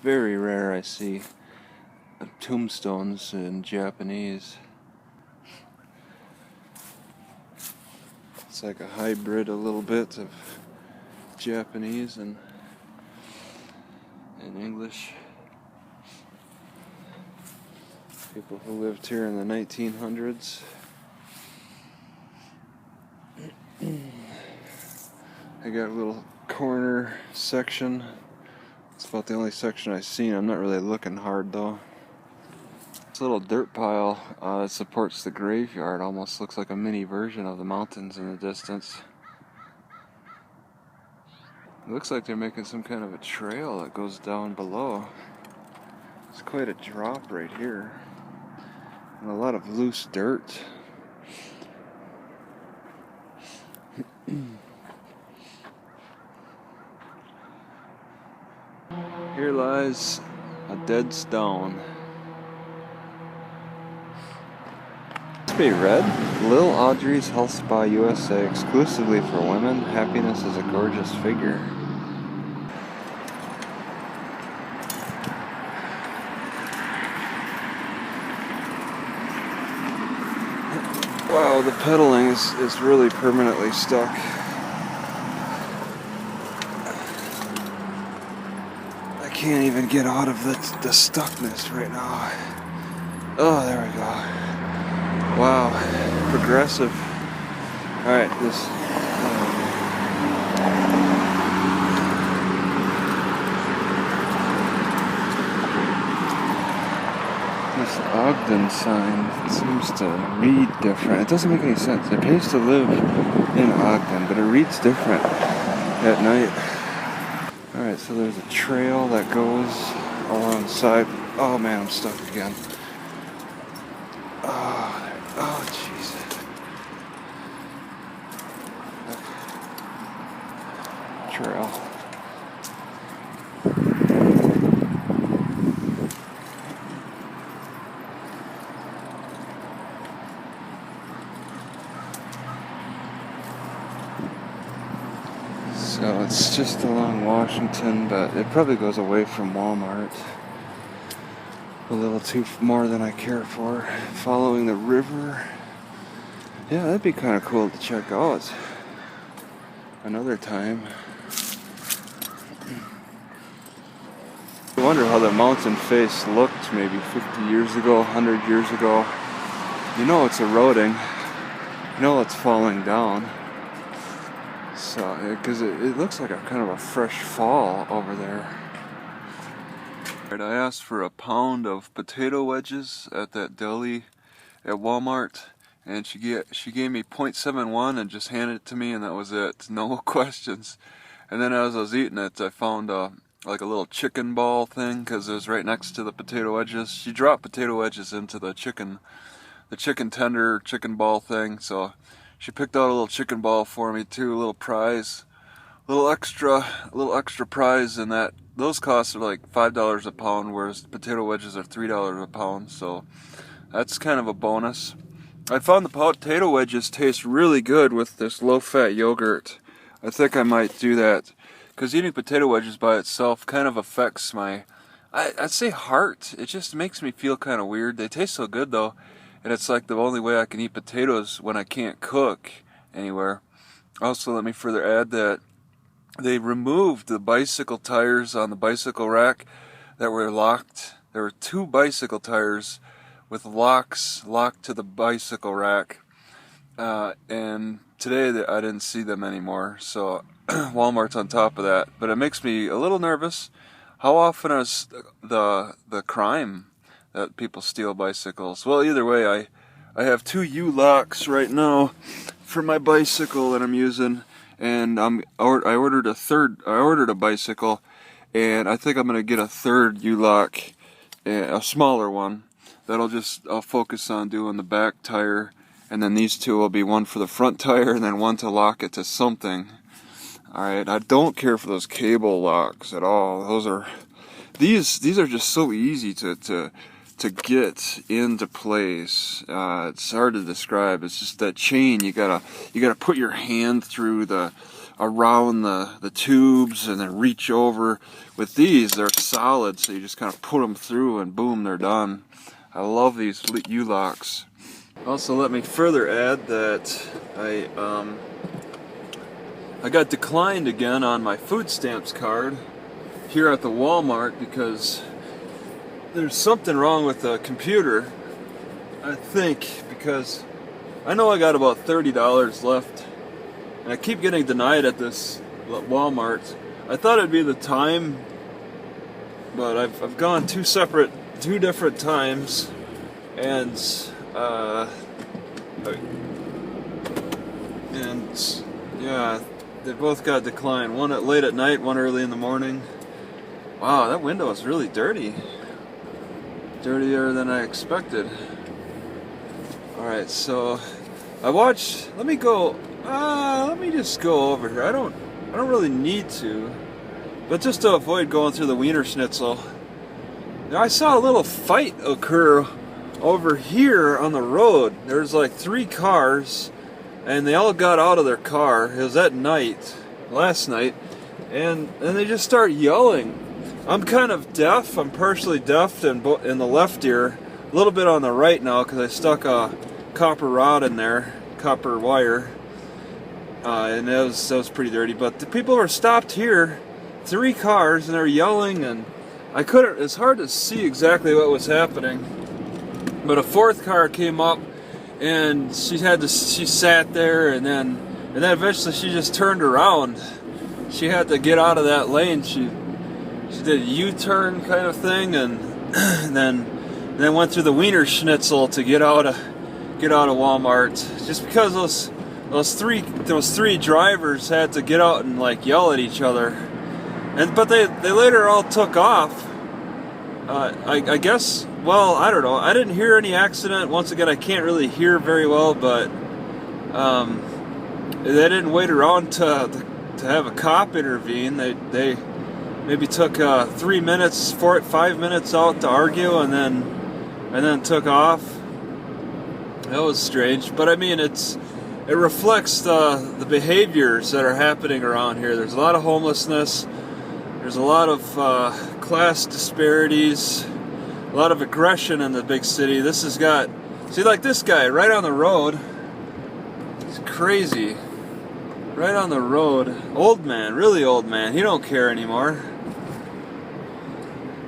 very rare I see tombstones in Japanese. It's like a hybrid a little bit of Japanese and English. People who lived here in the 1900s. I got a little corner section. It's about the only section I've seen. I'm not really looking hard though. This little dirt pile that supports the graveyard almost looks like a mini version of the mountains in the distance. It looks like they're making some kind of a trail that goes down below. It's quite a drop right here. And a lot of loose dirt. Here lies a dead stone. Must be read. Lil Audrey's Health Spa USA, exclusively for women. Happiness is a gorgeous figure. Wow, the pedaling is really permanently stuck. I can't even get out of the stuckness right now. Oh, there we go. Wow, progressive. Alright, this Ogden sign seems to read different. It doesn't make any sense. It pays to live in Ogden, but it reads different at night. Alright, so there's a trail that goes alongside. Oh man, I'm stuck again. Oh jeez. Trail. So it's just along Washington, but it probably goes away from Walmart a little too more than I care for. Following the river. Yeah, that'd be kind of cool to check out another time. I wonder how the mountain face looked maybe 50 years ago, 100 years ago. You know it's eroding. You know it's falling down. So, because it looks like a kind of a fresh fall over there. Right, I asked for a pound of potato wedges at that deli at Walmart, and she gave me 0.71 and just handed it to me, and that was it. No questions. And then as I was eating it, I found like a little chicken ball thing, because it was right next to the potato wedges. She dropped potato wedges into the chicken tender chicken ball thing, so she picked out a little chicken ball for me too, a little prize, a little extra prize in that. Those costs are like $5 a pound, whereas potato wedges are $3 a pound, so that's kind of a bonus. I found the potato wedges taste really good with this low-fat yogurt. I think I might do that, because eating potato wedges by itself kind of affects my, I'd say heart. It just makes me feel kind of weird. They taste so good though, and it's like the only way I can eat potatoes when I can't cook anywhere. Also, let me further add that they removed the bicycle tires on the bicycle rack that were locked. There were 2 bicycle tires with locks locked to the bicycle rack, and today I didn't see them anymore, so Walmart's on top of that. But it makes me a little nervous. How often is the crime that people steal bicycles? Well, either way, I have 2 U-locks right now for my bicycle that I'm using, and I ordered a bicycle, and I think I'm gonna get a 3rd U-lock, a smaller one I'll focus on doing the back tire, and then these 2 will be one for the front tire and then one to lock it to something. Alright, I don't care for those cable locks at all. These are just so easy to get into place. It's hard to describe. It's just that chain, you gotta put your hand through the around the tubes and then reach over. With these, they're solid, so you just kind of put them through and boom, they're done. I love these U-locks. Also, let me further add that I got declined again on my food stamps card here at the Walmart because there's something wrong with the computer, I think, because I know I got about $30 left and I keep getting denied at this Walmart. I thought it'd be the time, but I've gone two different times, and yeah, they both got declined. One late at night, one early in the morning. Wow, that window is really dirty. Dirtier than I expected. Alright, so I watched, let me just go over here. I don't really need to, but just to avoid going through the Wiener Schnitzel, I saw a little fight occur over here on the road. There's like 3 cars, and they all got out of their car. It was at night, last night, and they just start yelling. I'm kind of deaf. I'm partially deaf in the left ear, a little bit on the right now because I stuck a copper rod in there, copper wire, and that was pretty dirty. But the people were stopped here, 3 cars, and they're yelling, and it's hard to see exactly what was happening. But a 4th car came up, and she sat there, and then eventually she just turned around. She had to get out of that lane. She did a U-turn kind of thing, and then went through the Wiener Schnitzel to get out of Walmart. Just because those three drivers had to get out and like yell at each other, but they later all took off. I guess. Well, I don't know. I didn't hear any accident. Once again, I can't really hear very well, but they didn't wait around to have a cop intervene. They maybe took 5 minutes out to argue, and then took off. That was strange, but I mean, it reflects the behaviors that are happening around here. There's a lot of homelessness. There's a lot of class disparities. A lot of aggression in the big city. Like this guy right on the road. It's crazy. Right on the road. Old man, really old man. He don't care anymore.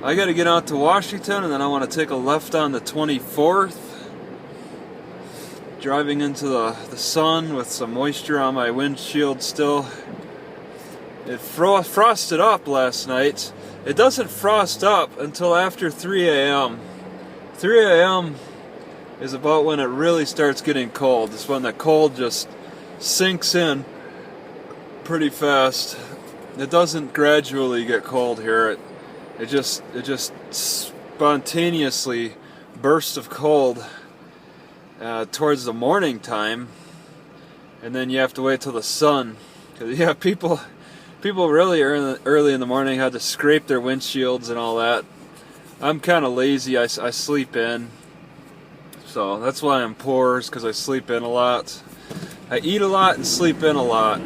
I gotta get out to Washington, and then I want to take a left on the 24th. Driving into the sun with some moisture on my windshield still. It frosted up last night. It doesn't frost up until after 3 a.m. 3 a.m. is about when it really starts getting cold. It's when the cold just sinks in pretty fast. It doesn't gradually get cold here. It just spontaneously bursts of cold towards the morning time, and then you have to wait till the sun. 'Cause, yeah, people really early in the morning had to scrape their windshields and all that. I'm kind of lazy. I sleep in, so that's why I'm poor, is because I sleep in a lot. I eat a lot and sleep in a lot.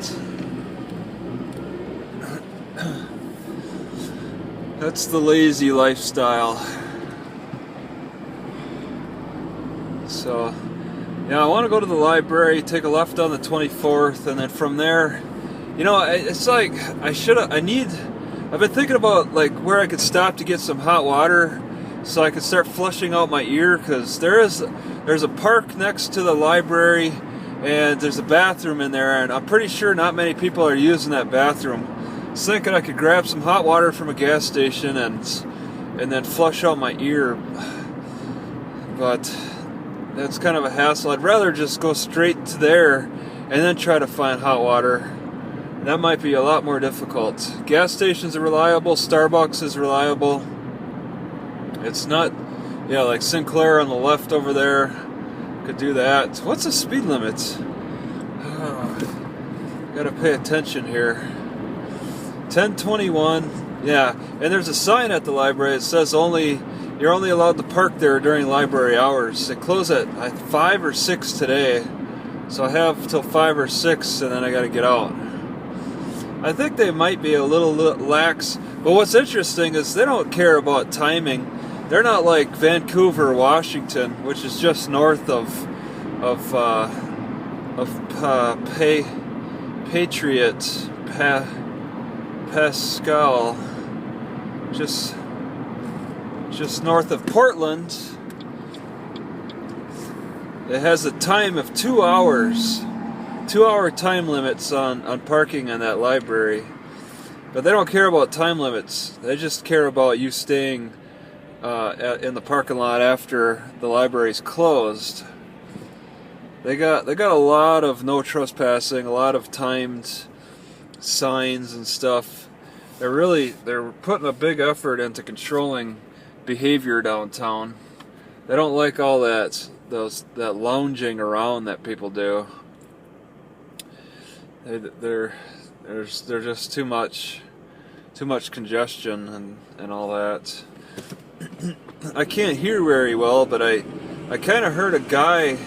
That's the lazy lifestyle. So, yeah, I want to go to the library, take a left on the 24th, and then from there, it's like I've been thinking about like where I could stop to get some hot water so I could start flushing out my ear, because there's a park next to the library, and there's a bathroom in there, and I'm pretty sure not many people are using that bathroom. I was thinking I could grab some hot water from a gas station and then flush out my ear, but that's kind of a hassle. I'd rather just go straight to there and then try to find hot water. That might be a lot more difficult. Gas stations are reliable. Starbucks is reliable. It's not, like Sinclair on the left over there. Could do that. What's the speed limit? Gotta pay attention here. 1021. Yeah, and there's a sign at the library that says you're only allowed to park there during library hours. They close at 5 or 6 today, so I have till 5 or 6, and then I gotta get out. I think they might be a little lax, but what's interesting is they don't care about timing. They're not like Vancouver, Washington, which is just north of Patriot Pascal, just north of Portland. It has a time of 2 hours. 2-hour time limits on parking in that library. But they don't care about time limits. They just care about you staying in the parking lot after the library's closed. They got a lot of no trespassing, a lot of timed signs and stuff. They're putting a big effort into controlling behavior downtown. They don't like all that lounging around that people do. There's just too much congestion and all that. I can't hear very well, but I kind of heard a guy,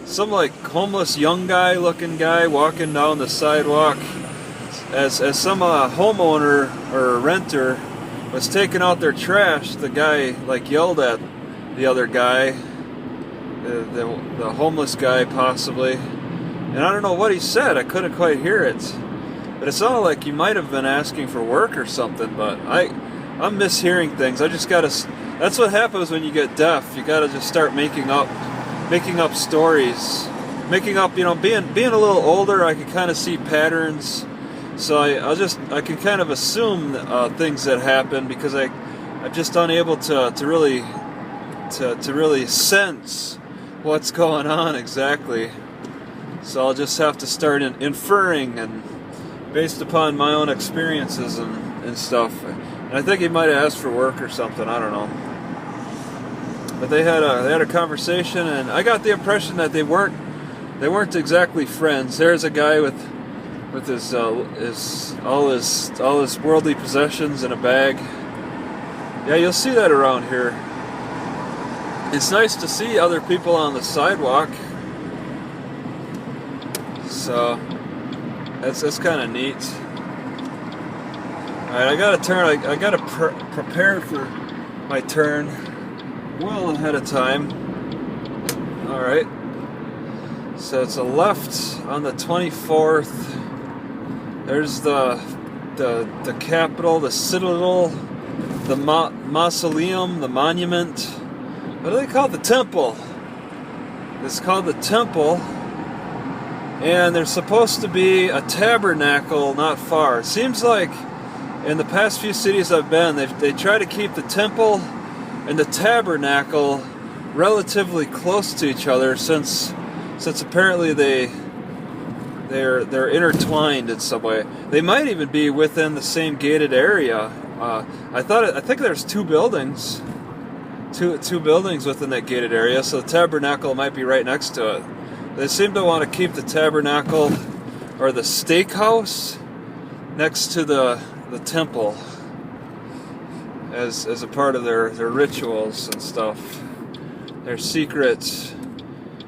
some like homeless young guy looking guy walking down the sidewalk as some homeowner or renter was taking out their trash. The guy like yelled at the other guy, the homeless guy possibly. And I don't know what he said. I couldn't quite hear it. But it sounded like he might have been asking for work or something. But I'm mishearing things. I just gotta. That's what happens when you get deaf. You gotta just start making up stories, making up. Being a little older, I can kind of see patterns. So I can kind of assume things that happen because I'm just unable to really sense what's going on exactly. So I'll just have to start inferring and based upon my own experiences and stuff. And I think he might have asked for work or something. I don't know. But they had a conversation, and I got the impression that they weren't exactly friends. There's a guy with his all his worldly possessions in a bag. Yeah, you'll see that around here. It's nice to see other people on the sidewalk. So that's kind of neat. All right, I gotta turn. I gotta prepare for my turn well ahead of time. All right. So it's a left on the 24th. There's the Capitol, the Citadel, the Mausoleum, the Monument. What do they call it? The Temple. It's called the Temple. And there's supposed to be a tabernacle not far. It seems like in the past few cities I've been, they try to keep the temple and the tabernacle relatively close to each other since apparently they're intertwined in some way. They might even be within the same gated area. I think there's two buildings within that gated area, so the tabernacle might be right next to it. They seem to want to keep the tabernacle or the steakhouse next to the temple as a part of their rituals and stuff. Their secret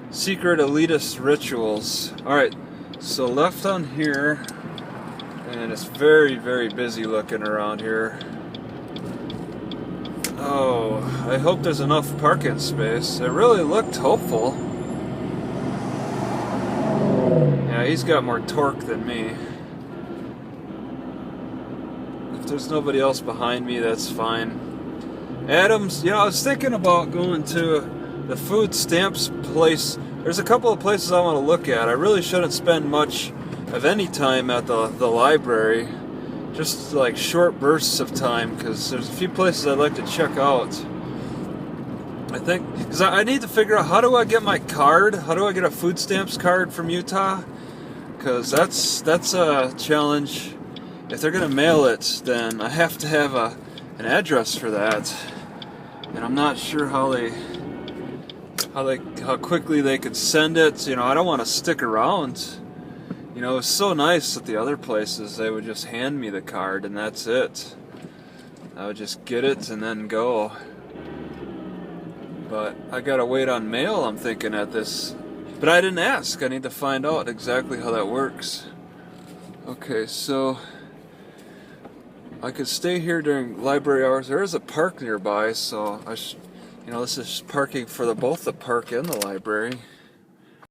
elitist rituals. Alright, so left on here, and it's very, very busy looking around here. Oh, I hope there's enough parking space. It really looked hopeful. Yeah, he's got more torque than me. If there's nobody else behind me, that's fine. Adams, I was thinking about going to the food stamps place. There's a couple of places I want to look at. I really shouldn't spend much of any time at the library. Just like short bursts of time, because there's a few places I'd like to check out. I think, because I need to figure out how do I get my card? How do I get a food stamps card from Utah? Because that's a challenge. If they're gonna mail it, then I have to have an address for that, and I'm not sure how quickly they could send it. I don't want to stick around. It was so nice at the other places. They would just hand me the card and that's it. I would just get it and then go. But I gotta wait on mail, I'm thinking, at this. But I didn't ask. I need to find out exactly how that works. Okay, so I could stay here during library hours. There is a park nearby, so this is parking for both the park and the library.